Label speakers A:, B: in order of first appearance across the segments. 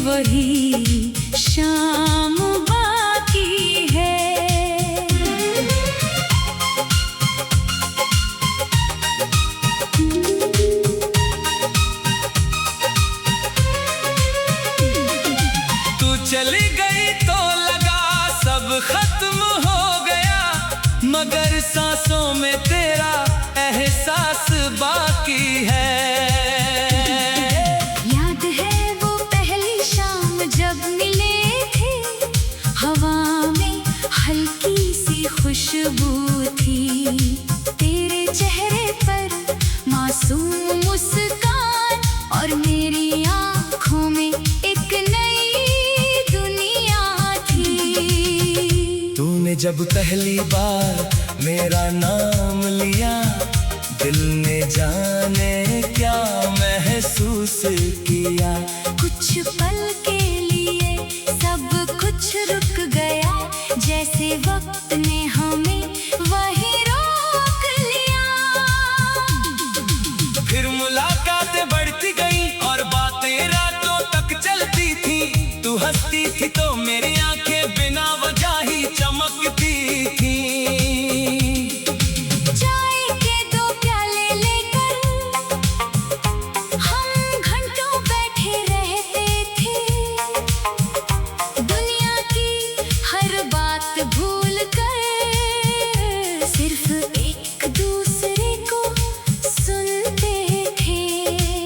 A: वही शाम बाकी है।
B: तू चली गई तो लगा सब खत्म हो गया, मगर सांसों में तेरा एहसास बाकी है।
A: याद है वो पहली शाम जब मिले थे, हवा में हल्की सी खुशबू थी, तेरे चेहरे पर मासूम मुस्कान और मेरी आँखों में एक नई दुनिया थी।
B: तूने जब पहली बार मेरा नाम लिया, दिल ने जाने क्या महसूस किया।
A: कुछ पल के लिए सब कुछ रुक गया, जैसे वक्त ने हमें वहीं रोक लिया।
B: फिर मुलाकातें बढ़ती गई और बातें रातों तक चलती थी। तू हंसती थी तो मेरी आंखें बिना वजह ही चमकती थी।
A: भूल कर सिर्फ एक दूसरे को सुनते थे।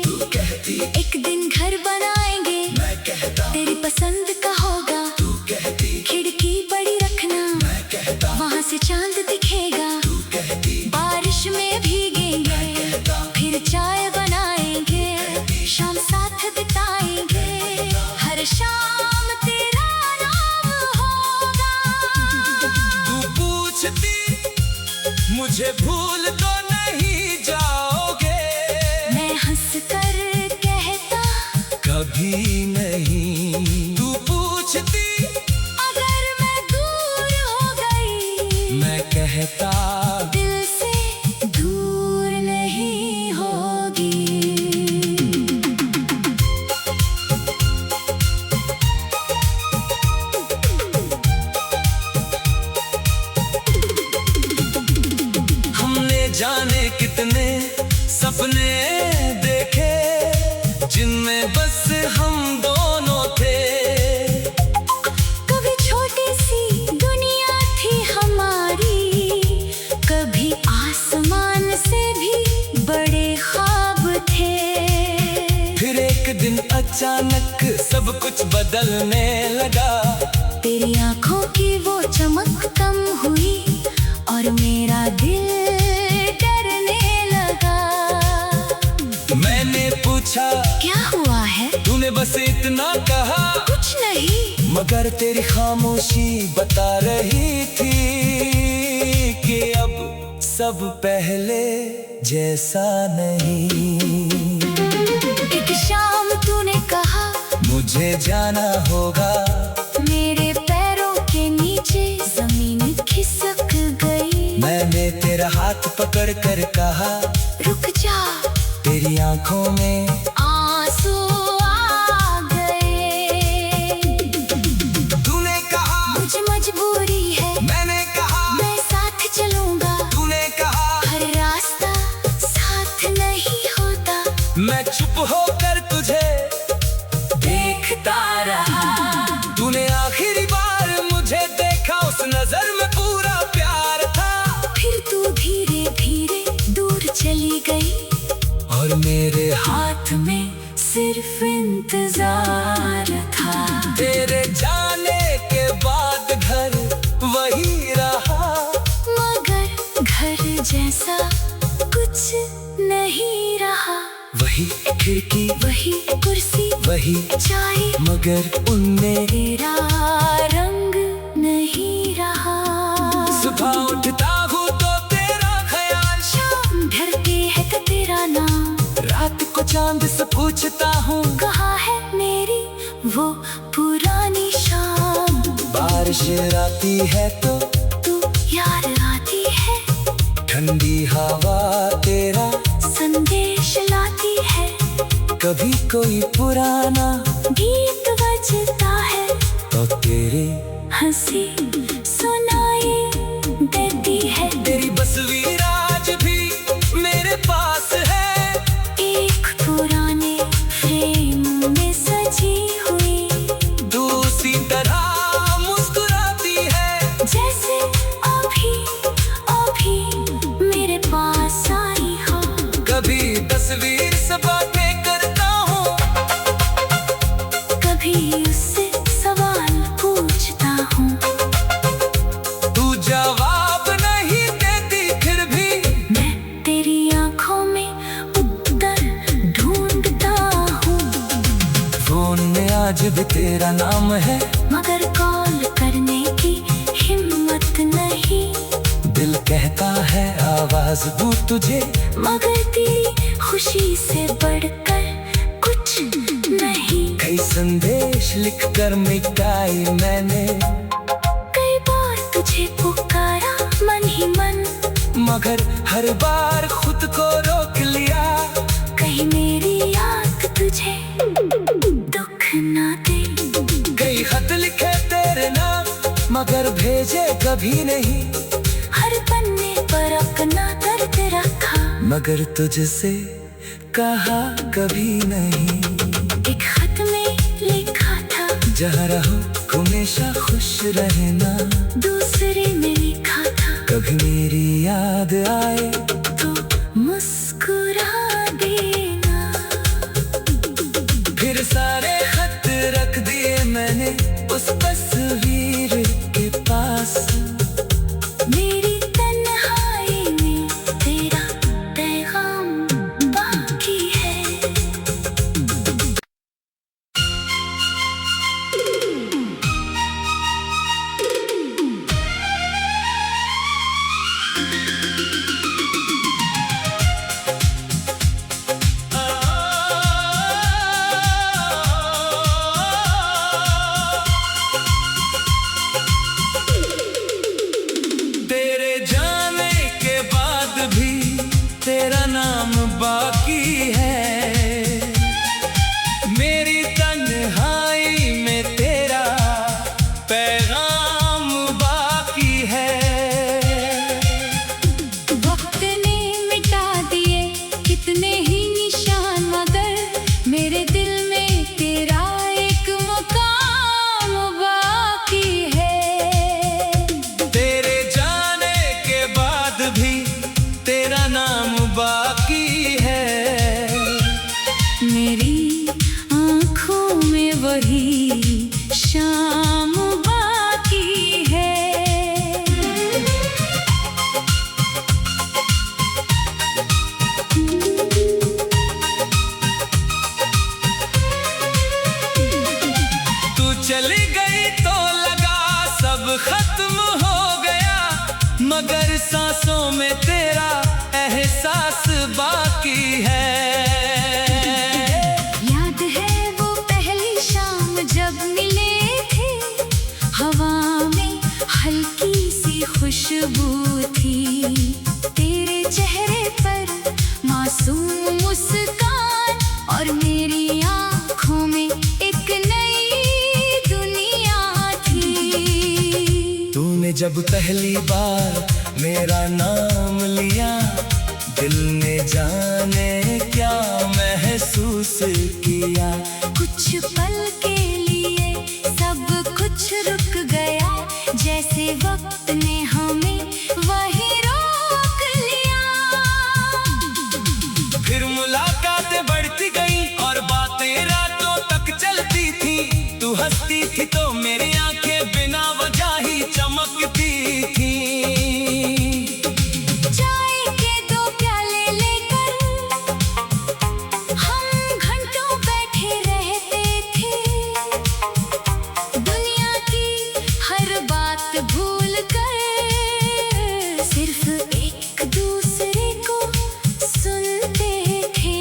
B: तू कहती
A: एक दिन घर बनाएंगे,
B: मैं कहता
A: तेरी पसंद का होगा।
B: तू कहती
A: खिड़की बड़ी रखना,
B: मैं कहता
A: वहाँ से चांद दिखेगा।
B: तू कहती
A: बारिश में भीगेंगे, फिर चाय बनाएंगे, शाम साथ बिताएंगे। हर शाम तेरा
B: मुझे भूल तो नहीं जाओगे।
A: मैं हंस कर कहता
B: कभी नहीं। तू पूछती
A: अगर मैं दूर हो गई,
B: मैं कहता
A: दिल से दूर नहीं होगी।
B: जाने कितने सपने देखे, जिनमें बस हम दोनों थे।
A: कभी छोटी सी दुनिया थी हमारी, कभी आसमान से भी बड़े ख्वाब थे।
B: फिर एक दिन अचानक सब कुछ बदलने लगा।
A: तेरी आंखों की वो चमक कम हुई और मेरा दिल क्या हुआ है?
B: तूने बस इतना कहा
A: कुछ नहीं,
B: मगर तेरी खामोशी बता रही थी कि अब सब पहले जैसा नहीं।
A: एक शाम तूने कहा
B: मुझे जाना होगा,
A: मेरे पैरों के नीचे जमीन खिसक गई।
B: मैंने तेरा हाथ पकड़ कर कहा
A: रुक जा,
B: तेरी आंखों में
A: आंसू आ गए।
B: तूने कहा
A: मुझे मजबूरी है,
B: मैंने कहा
A: मैं साथ चलूंगा।
B: तूने कहा
A: हर रास्ता साथ नहीं होता।
B: मैं चुप होकर तुझे देखता रहा। तूने आखिरी बार मुझे देखा, उस नजर में पूरा प्यार था।
A: फिर तू धीरे धीरे दूर चली गई
B: और मेरे
A: हाथ में सिर्फ इंतजार था।
B: तेरे जाने के बाद घर वही रहा,
A: मगर घर जैसा कुछ नहीं रहा।
B: वही खिड़की,
A: वही कुर्सी,
B: वही
A: चाय,
B: मगर उनमें
A: तेरा रंग नहीं रहा।
B: सुबह उठता हूँ तो तेरा ख्याल,
A: शाम ढलती है तो तेरा नाम,
B: रात को चांद से पूछता हूँ
A: कहाँ है मेरी वो पुरानी शाम।
B: बारिश आती है तो
A: तू याद आती है,
B: ठंडी हवा तेरा
A: संदेश लाती है।
B: कभी कोई पुराना
A: गीत बजता है
B: तो तेरी
A: हंसी सुनाई देती है।
B: तेरी तस्वीर आज भी मेरे पास है,
A: एक पुराने फ्रेम में सजी हुई,
B: दूसरी तरह मुस्कुराती है,
A: जैसे अभी अभी मेरे पास आई हो।
B: कभी तस्वीर से बातें करता हूँ,
A: कभी उससे सवाल पूछता हूँ,
B: तू जवाब नहीं देती फिर भी
A: मैं तेरी आंखों में उत्तर ढूंढता हूँ।
B: फोन में आज भी तेरा नाम है,
A: मगर कॉल करने की हिम्मत नहीं,
B: दिल कहता है आवाज दूँ तुझे,
A: मगर तेरी खुशी से बढ़कर कुछ नहीं।
B: कई संदेश लिख कर मिटाई मैंने,
A: कई बार तुझे पुकारा मन ही मन,
B: मगर हर बार खुद को रोक लिया।
A: कहीं मेरी याद तुझे दुख ना दे।
B: कई खत लिखे तेरे नाम, मगर भेजे कभी नहीं,
A: हर पन्ने पर अपना दर्द रखा,
B: मगर तुझसे कहा कभी नहीं।
A: एक खत में लिखा था
B: जहाँ रहो हमेशा खुश रहना,
A: दूसरे में लिखा था
B: कभी मेरी याद आए
A: तो मुस्कुरा देना।
B: फिर सारे खत रख दिए मैंने उस तस्वीर के पास,
A: मेरी तन्हाई में तेरा पैगाम बाकी है।
B: तेरे जाने के बाद भी तेरा नाम बाकी है, मेरी तन्हाई में तेरा पैगाम बाकी है।
A: वक्त ने मिटा दिए कितने ही निशान, मगर मेरे दिल में तेरा एक मुकाम बाकी है।
B: तेरे जाने के बाद भी तेरा नाम बाकी है,
A: मेरी आँखों में वही शाम बाकी है।
B: तू चली गई तो लगा सब खत्म हो गया, मगर सांसों में तेरा एहसास बाकी है।
A: याद है वो पहली शाम जब मिले थे, हवा में हल्की सी खुशबू थी, तेरे चेहरे पर मासूम मुस्कान, और मेरी आँखों में एक नई दुनिया थी।
B: तूने जब पहली बार मेरा नाम लिया, दिल ने जाने क्या महसूस किया।
A: कुछ पल के लिए सब कुछ रुक गया, जैसे वक्त ने हमें वहीं रोक लिया।
B: फिर मुलाकातें बढ़ती गई और बातें रातों तक चलती थी, तू हंसती थी तो मेरी आंखें बिना वजह ही चमकती थी।
A: चाय के दो प्याले लेकर हम घंटों बैठे रहते थे, दुनिया की हर बात भूल कर सिर्फ एक दूसरे को सुनते थे।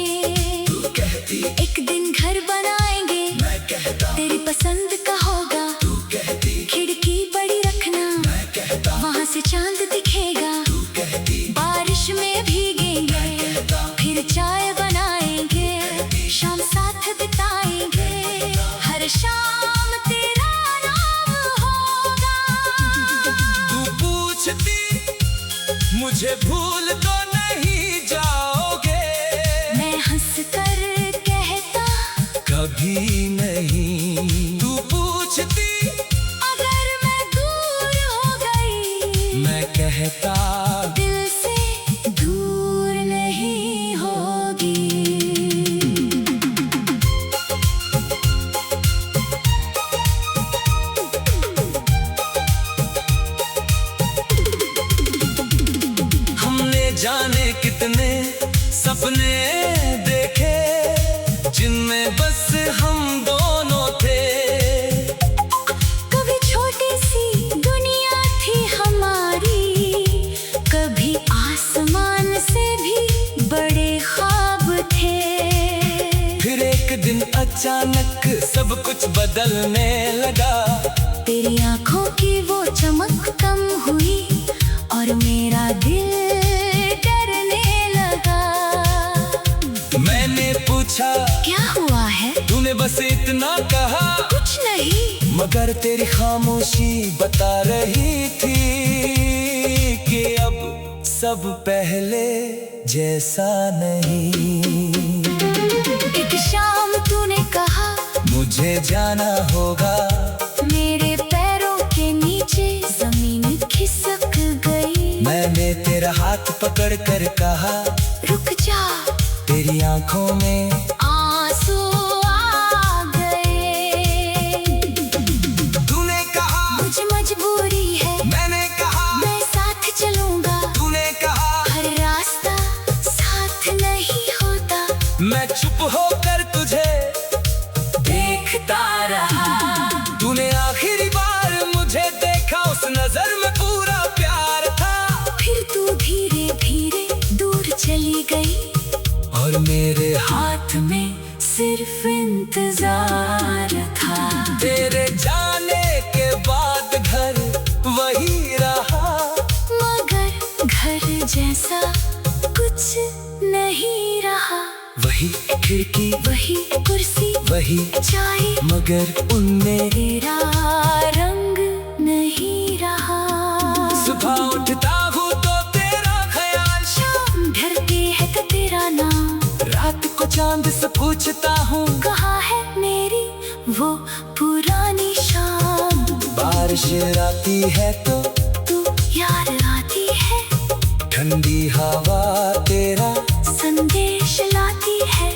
A: एक दिन घर बनाएंगे, तेरी पसंद का होगा,
B: मुझे भूल तो नहीं जाओगे।
A: मैं हंस कर कहता
B: कभी नहीं। तू पूछती
A: अगर मैं दूर हो गई,
B: मैं कहता
A: दिल से दूर नहीं होगी।
B: हमने जाने कितने सपने देखे, जिनमें बस हम दोनों थे।
A: कभी छोटी सी दुनिया थी हमारी, कभी आसमान से भी बड़े ख्वाब थे।
B: फिर एक दिन अचानक सब कुछ बदलने लगा।
A: तेरी आंखों की वो चमक कम हुई और मेरा दिल डरने लगा।
B: मैंने पूछा
A: क्या हुआ है?
B: तूने बस इतना कहा
A: कुछ नहीं।
B: मगर तेरी खामोशी बता रही थी कि अब सब पहले जैसा नहीं।
A: एक शाम तूने कहा
B: मुझे जाना होगा।
A: मेरे पैरों के नीचे जमीन खिसक गई।
B: मैंने तेरा हाथ पकड़ कर कहा
A: रुक जा।
B: तेरी आंखों में
A: आंसू आ गए।
B: तूने कहा
A: मुझे मजबूरी है।
B: मैंने कहा
A: मैं साथ चलूंगा।
B: तूने कहा
A: हर रास्ता साथ नहीं होता।
B: मैं चुप होकर तुझे देखता रहा। तूने आखिरी बार मुझे देखा, उस नजर में पूरा प्यार था।
A: फिर तू धीरे धीरे दूर चली गई
B: और मेरे
A: हाथ में सिर्फ इंतजार था।
B: तेरे जाने के बाद घर वही रहा,
A: मगर घर जैसा कुछ नहीं रहा।
B: वही खिड़की
A: वही कुर्सी
B: वही
A: चाय,
B: मगर उनमें
A: तेरा रंग नहीं रहा।
B: सुबह उठता हूँ तो तेरा ख्याल,
A: शाम ढलती है तो तेरा नाम।
B: रात को चांद से पूछता हूँ
A: कहाँ है मेरी वो पुरानी शाम।
B: बारिश आती है तो
A: तू याद आती है,
B: ठंडी हवा तेरा
A: संदेश लाती है।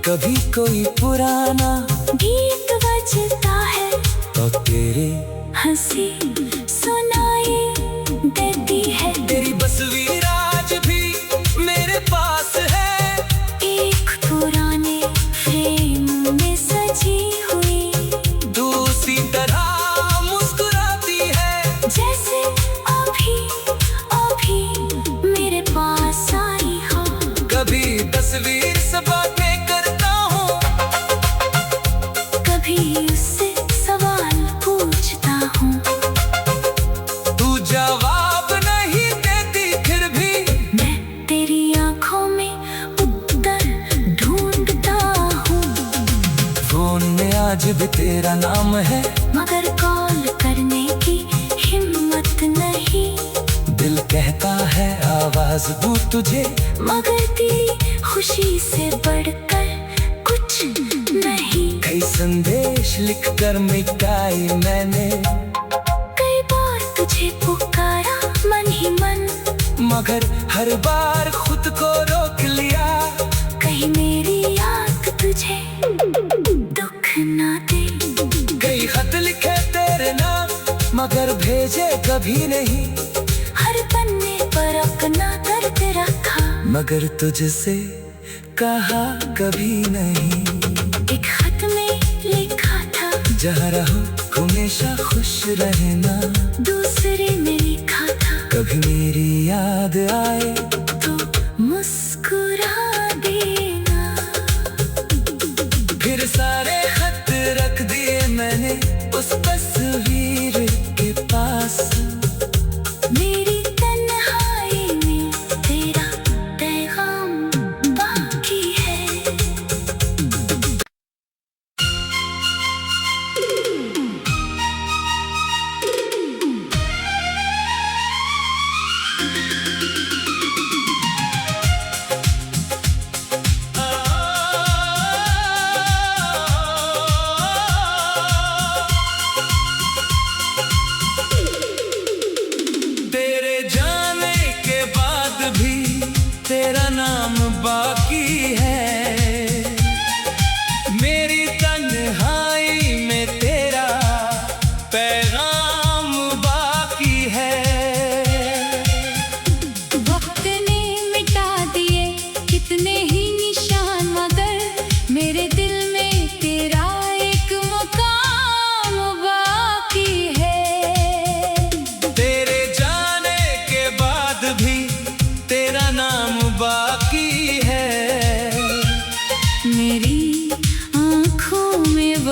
B: कभी कोई पुराना
A: गीत बजता है
B: तो तेरी
A: हंसी सुनाई देती है।
B: तेरी तस्वीर आज भी मेरे पास है,
A: एक पुराने फ्रेम में सजी हुई,
B: दूसरी तरह मुस्कुराती है।
A: जैसे अभी अभी मेरे पास आई हो।
B: कभी तस्वीर से बातें करता हूँ,
A: कभी उससे सवाल पूछता हूँ।
B: तू जवाब नहीं देती फिर भी
A: मैं तेरी आंखों में उत्तर ढूंढता हूँ।
B: फोन में आज भी तेरा नाम है,
A: मगर कॉल करने की हिम्मत नहीं।
B: दिल कहता है आवाज दूँ तुझे,
A: मगर तेरी खुशी से बढ़कर कुछ नहीं।
B: कई संदेश लिख कर मिटाई मैंने,
A: कई बार तुझे पुकारा मन ही मन,
B: मगर हर बार खुद को रोक लिया।
A: कहीं मेरी याद तुझे दुख ना दे।
B: कई खत लिखे तेरे नाम, मगर भेजे कभी नहीं।
A: हर पन्ने पर अपना दर्द रखा,
B: मगर तुझसे कहा कभी नहीं।
A: एक खत में लिखा था
B: जहाँ रहो हमेशा खुश रहना,
A: दूसरे में लिखा था
B: कभी मेरी याद आए
A: तो मुस्कुरा देना।
B: फिर सारे खत रख दिए मैंने उस तस्वीर के पास।
A: मेरी तन्हाई में तेरा पैगाम बाकी है।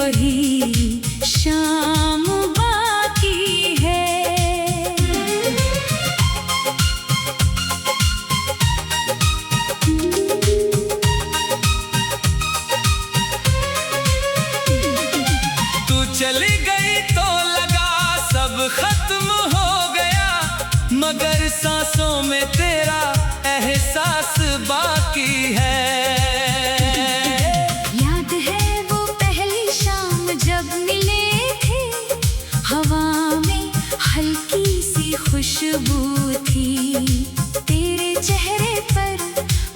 A: वही शाम बाकी है।
B: तू चली गई तो लगा सब खत्म हो गया, मगर सांसों में तेरा एहसास बाकी है।
A: याद है वो पहली शाम जब मिले थे, हवा में हल्की सी खुशबू थी, तेरे चेहरे पर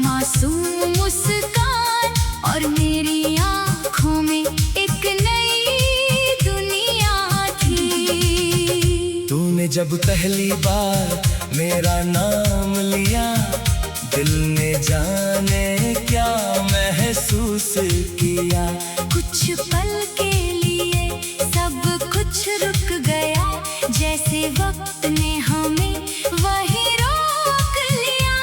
A: मासूम मुस्कान और मेरी आँखों में एक नई दुनिया थी।
B: तूने जब पहली बार मेरा नाम लिया, दिल ने जाने क्या महसूस किया।
A: कुछ पल के लिए सब कुछ रुक गया, जैसे वक्त ने हमें वहीं रोक लिया।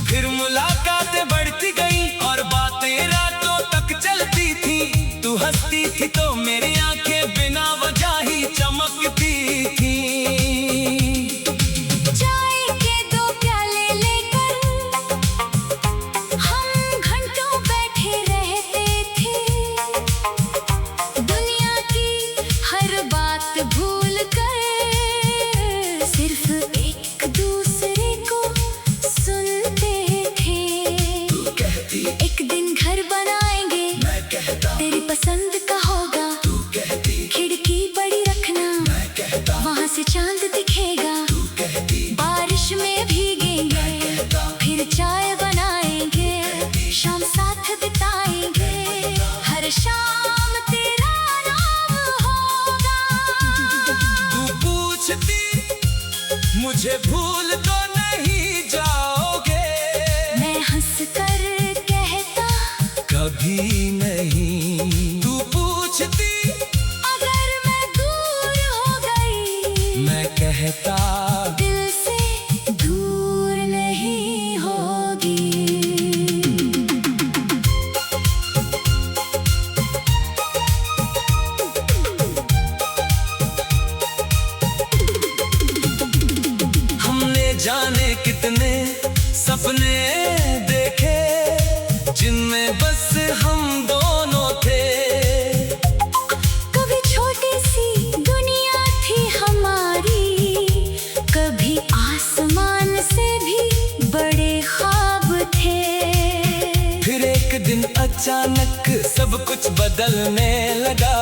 B: फिर मुलाकातें बढ़ती गई और बातें रातों तक चलती थी। तू हंसती थी तो मेरी आंखें बिना वजह ही चमकती थी।
A: चाय के दो प्याले लेकर हम घंटों बैठे रहते थे, दुनिया की हर बात भूल कर सिर्फ एक दूसरे को सुनते थे।
B: तू कहती
A: एक दिन घर बनाएंगे,
B: मैं कहता
A: तेरी पसंद का होगा,
B: तू कहती
A: खिड़की बड़ी रखना,
B: मैं कहता
A: वहाँ से चांद दिखेगा,
B: तू कहती
A: बारिश में भीगेंगे, फिर चाय बनाएंगे, शाम साथ बिताएंगे, हर शाम तेरा नाम होगा।
B: तू पूछती मुझे भूल तो नहीं जाओगे,
A: मैं हंस कर कहता
B: कभी नहीं। तू पूछती
A: अगर मैं दूर हो गई,
B: मैं कहता
A: दिल से दूर नहीं होगी।
B: हमने जाने कितने सपने देखे, जिनमें बस हम दोनों थे।
A: कभी छोटी सी दुनिया थी हमारी, कभी आसमान से भी बड़े ख्वाब थे।
B: फिर एक दिन अचानक सब कुछ बदलने लगा,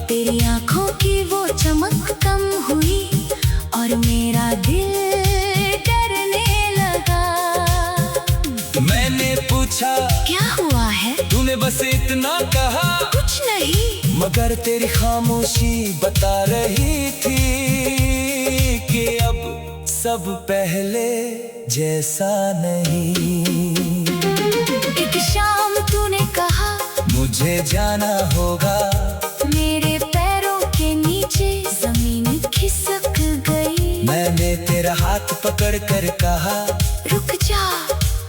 A: तेरी आंखों की वो चमक कम हुई और मेरा दिल डरने लगा।
B: मैंने पूछा
A: क्या हुआ है?
B: तूने बस इतना कहा,
A: कुछ नहीं।
B: मगर तेरी खामोशी बता रही थी कि अब सब पहले जैसा नहीं।
A: एक शाम तूने कहा
B: मुझे जाना होगा,
A: मेरे पैरों के नीचे जमीन खिसक गई।
B: मैंने तेरा हाथ पकड़ कर कहा
A: रुक जा,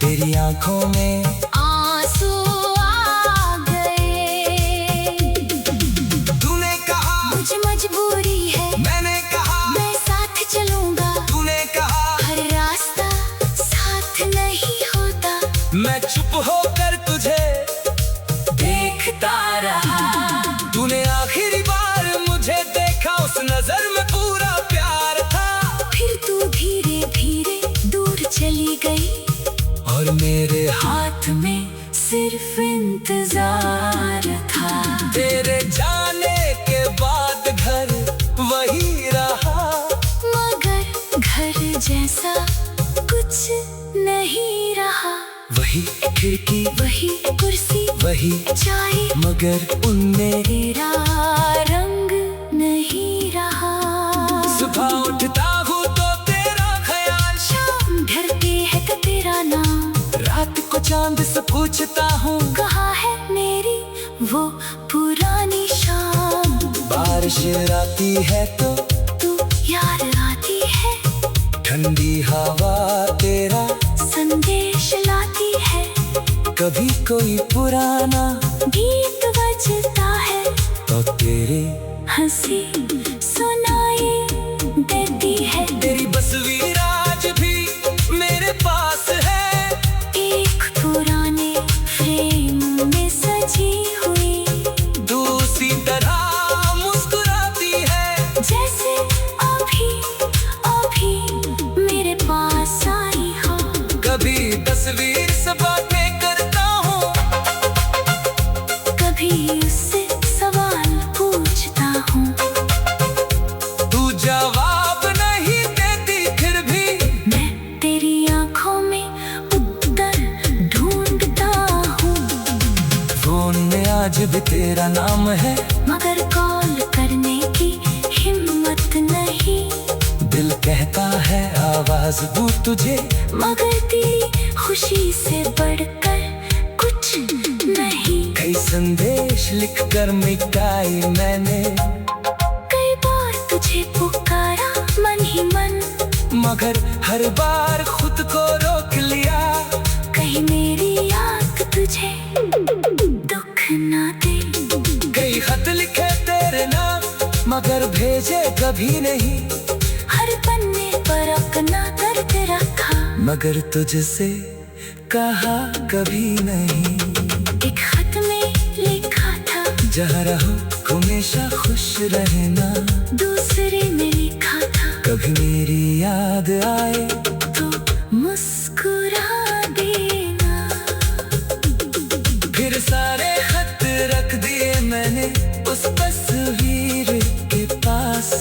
B: तेरी आंखों में
A: आंसू आ गए।
B: तूने कहा
A: मुझे मजबूरी है,
B: मैंने कहा
A: मैं साथ चलूंगा,
B: तूने कहा
A: हर रास्ता साथ नहीं होता।
B: मैं चुप होकर तुझे देखता रहा। तूने आखिरी बार मुझे देखा, उस नजर में पूरा प्यार था।
A: फिर तू धीरे धीरे दूर चली गई
B: और मेरे
A: हाथ में सिर्फ इंतजार था।
B: तेरे जाने के बाद घर वही रहा,
A: मगर घर जैसा कुछ नहीं रहा।
B: वही खिड़की
A: वही कुर्सी
B: वही
A: चाय,
B: मगर उनमें
A: तेरा रंग नहीं रहा।
B: सुबह उठता हूँ तो तेरा ख्याल,
A: शाम ढलती है तो तेरा नाम,
B: रात को चांद से पूछता हूँ
A: कहाँ है मेरी वो पुरानी शाम।
B: बारिश आती है तो
A: तू याद आती है,
B: ठंडी हवा तेरा
A: संदेश लाती है,
B: कभी कोई पुराना
A: गीत बज कभी उससे सवाल पूछता हूँ,
B: तू जवाब नहीं देती फिर भी
A: मैं तेरी आंखों में उत्तर ढूंढता हूँ।
B: फोन में आज भी तेरा नाम है,
A: मगर कॉल करने की हिम्मत नहीं।
B: दिल कहता है आवाज दूँ तुझे,
A: मगर तेरी खुशी से बढ़कर कुछ नहीं।
B: कई संदेश लिख कर मिटाई मैंने,
A: कई बार तुझे पुकारा मन ही मन,
B: मगर हर बार खुद को रोक लिया।
A: कहीं मेरी याद तुझे दुख ना दे।
B: कई खत लिखे तेरे नाम, मगर भेजे कभी नहीं।
A: हर पन्ने पर अपना दर्द रखा,
B: मगर तुझसे कहा कभी नहीं।
A: एक खत में लिखा था,
B: जहाँ रहो हमेशा खुश रहना।
A: दूसरे में लिखा था,
B: कभी मेरी याद आए
A: तो मुस्कुरा देना।
B: फिर सारे खत रख दिए मैंने उस तस्वीर के पास।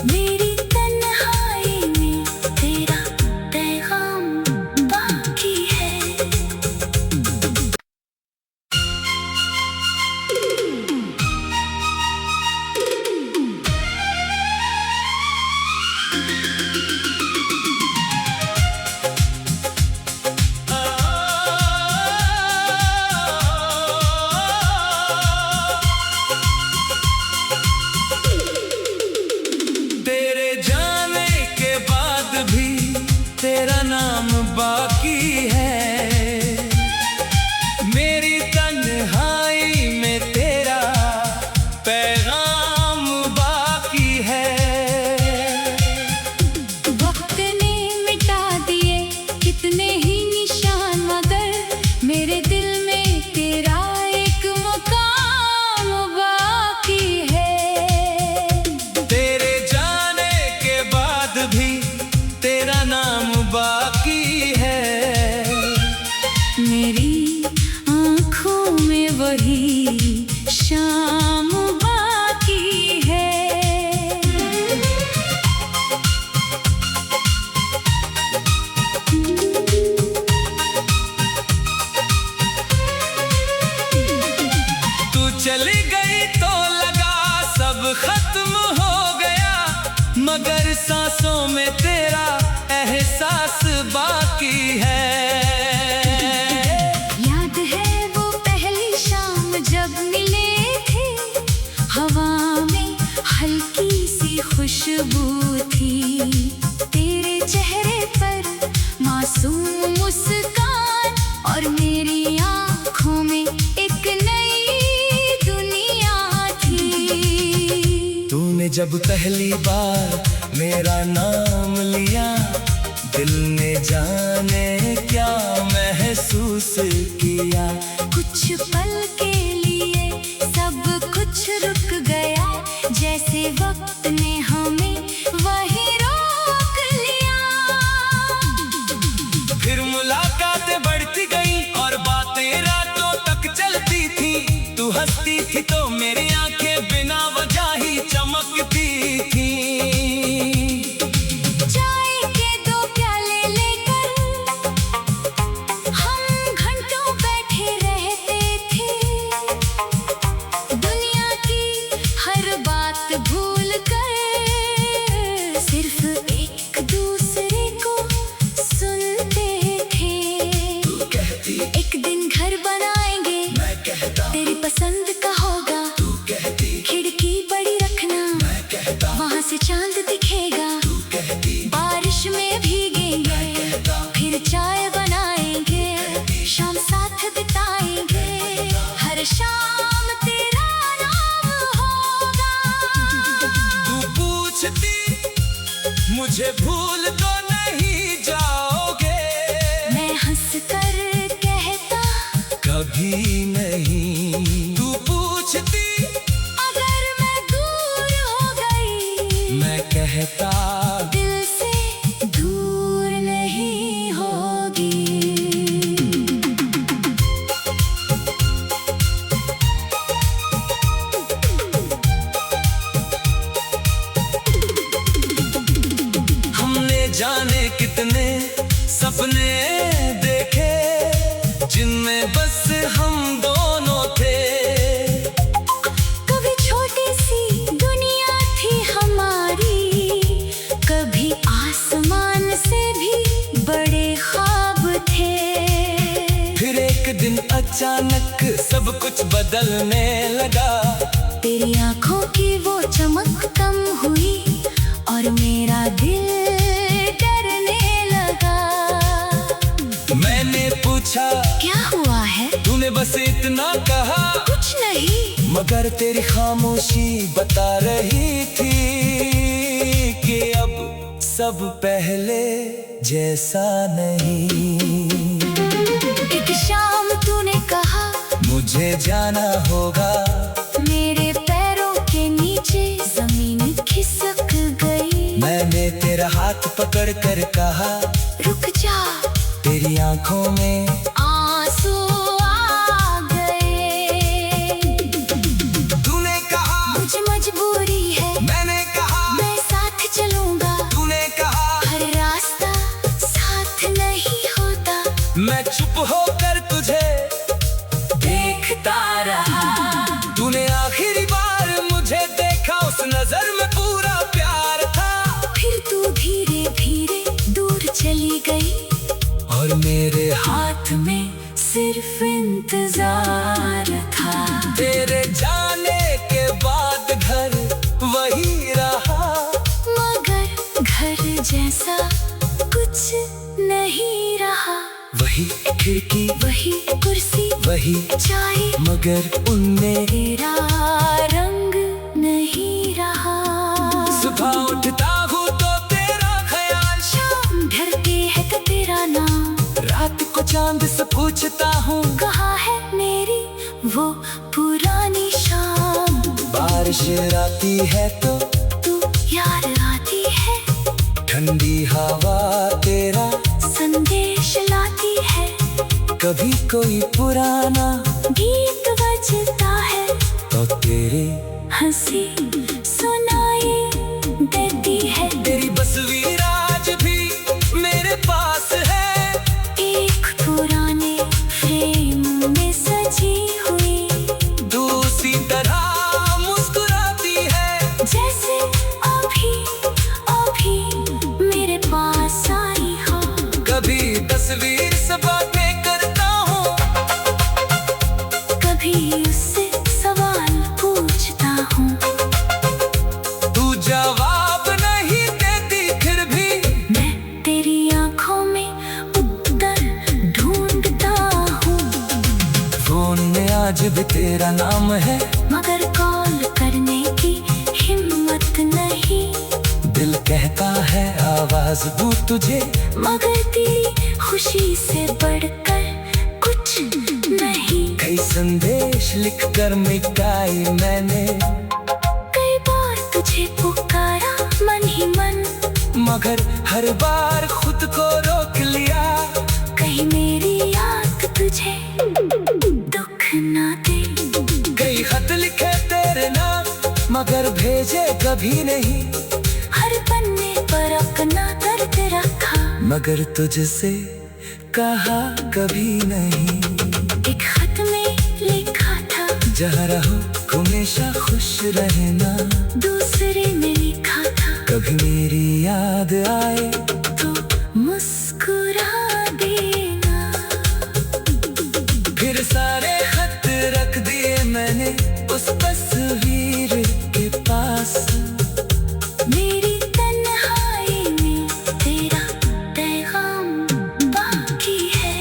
A: मेरी तन्हाई में तेरा पैगाम बाकी है।
B: तेरे जाने के बाद भी तेरा नाम बाकी है। मेरी तन्हाई में तेरा पैगाम बाकी है।
A: वक्त ने मिटा दिए कितने ही निशान, मगर मेरे दिल में तेरा एक मुकाम बाकी है।
B: तेरे जाने के बाद भी तेरा नाम बाकी है।
A: मेरी आँखों में वही शाम बाकी है।
B: तू चली गई तो लगा सब खत्म हो गया, मगर सांसों में तेरा एहसास बाकी है।
A: याद है वो पहली शाम जब मिले थे, हवा में हल्की सी खुशबू थी। तेरे चेहरे पर मासूम मुस्कान, और मेरी आँखों में एक नई दुनिया थी।
B: तूने जब पहली बार मेरा नाम लिया, दिल ने जाने क्या महसूस किया।
A: कुछ पल के लिए सब कुछ रुक गया, जैसे वक्त ने हमें वहीं रोक लिया।
B: फिर मुलाकातें बढ़ती गई और बातें रातों तक चलती थी। तू हंसती थी तो मेरी आंखें बिना वजह ही चमकती थी।
A: चाय के दो प्याले लेकर हम घंटों बैठे रहते थे, दुनिया की हर बात भूल कर सिर्फ एक दूसरे को सुनते थे।
B: तू कहती
A: एक दिन घर बनाएंगे,
B: मैं कहता,
A: तेरी पसंद का होगा।
B: तू कहती
A: खिड़की बड़ी रखना,
B: मैं कहता,
A: वहाँ से चांद दिखेगा।
B: तू कहती
A: बारिश में भीगेंगे, फिर चाय बनाएंगे, शाम साथ बिताएंगे। हर शाम तेरा नाम होगा।
B: तू पूछती मुझे भूल तो नहीं जाओगे।
A: मैं हंस कर कहता,
B: कभी नहीं। तू पूछती
A: अगर मैं दूर हो गई,
B: मैं कहता
A: दिल से दूर नहीं होगी।
B: सपने देखे जिनमें बस हम दोनों थे।
A: कभी छोटी सी दुनिया थी हमारी, कभी आसमान से भी बड़े ख्वाब थे।
B: फिर एक दिन अचानक सब कुछ बदलने लगा।
A: तेरी आंखों की वो चमक कम हुई और मेरा दिल डरने लगा।
B: मैंने पूछा
A: क्या हुआ है?
B: तूने बस इतना कहा
A: कुछ नहीं।
B: मगर तेरी खामोशी बता रही थी कि अब सब पहले जैसा नहीं।
A: एक शाम तूने कहा
B: मुझे जाना होगा।
A: मेरे पैरों के नीचे जमीन खिसक गई।
B: मैंने तेरा हाथ पकड़ कर कहा
A: रुक जा।
B: तेरी आंखों में
A: आंसू आ गए।
B: तूने कहा
A: मुझे मजबूरी है।
B: मैंने कहा
A: मैं साथ चलूंगा।
B: तूने कहा
A: हर रास्ता साथ नहीं होता।
B: मैं चुप होकर तुझे देखता रहा। तूने आखिरी बार मुझे देखा, उस नजर में पूरा प्यार था।
A: फिर तू धीरे धीरे दूर चली गई
B: और मेरे
A: हाथ में सिर्फ इंतजार था।
B: तेरे जाने के बाद घर वही रहा,
A: मगर घर जैसा कुछ नहीं रहा।
B: वही खिड़की
A: वही कुर्सी
B: वही
A: चाय,
B: मगर उनमें
A: तेरा रंग नहीं रहा।
B: सुबह उठता हूँ तो तेरा ख्याल,
A: शाम ढलती है तो तेरा नाम।
B: रात को चांद से पूछता हूँ
A: कहाँ है मेरी वो पुरानी शाम।
B: बारिश आती है तो
A: तू याद आती है,
B: ठंडी हवा तेरा
A: संदेश लाती है।
B: कभी कोई पुराना
A: गीत बजता है
B: तो तेरी
A: हंसी सुनाई देती है।
B: तेरी तस्वीर आज भी मेरे पास है,
A: एक पुराने फ्रेम में सजी हुई,
B: दूसरी तरह मुस्कुराती है।
A: जैसे अभी अभी मेरे पास आई हो।
B: कभी तस्वीर से बातें करता हूँ,
A: कभी उससे सवाल पूछता हूँ।
B: तू जवाब नहीं देती फिर भी
A: मैं तेरी आंखों में उत्तर ढूंढता हूँ।
B: फोन में आज भी तेरा नाम है,
A: मगर कॉल करने की हिम्मत नहीं।
B: दिल कहता है आवाज दूँ तुझे,
A: मगर तेरी खुशी से बढ़कर कुछ नहीं।
B: कई संदेश लिख कर मिटाई मैंने,
A: कई बार तुझे पुकारा मन ही मन,
B: मगर हर बार खुद को रोक लिया।
A: कहीं मेरी याद तुझे दुख ना दे।
B: कई खत लिखे तेरे नाम, मगर भेजे कभी नहीं।
A: हर पन्ने पर अपना दर्द रखा,
B: मगर तुझसे कहा कभी नहीं।
A: एक खत में लिखा था
B: जहाँ रहो हमेशा खुश रहना।
A: दूसरे में लिखा था
B: कभी मेरी याद आए
A: तो मुस्कुरा देना।
B: फिर सारे खत रख दिए मैंने उस तस्वीर के पास।
A: मेरी तन्हाई में तेरा पैगाम बाकी है।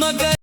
B: मगर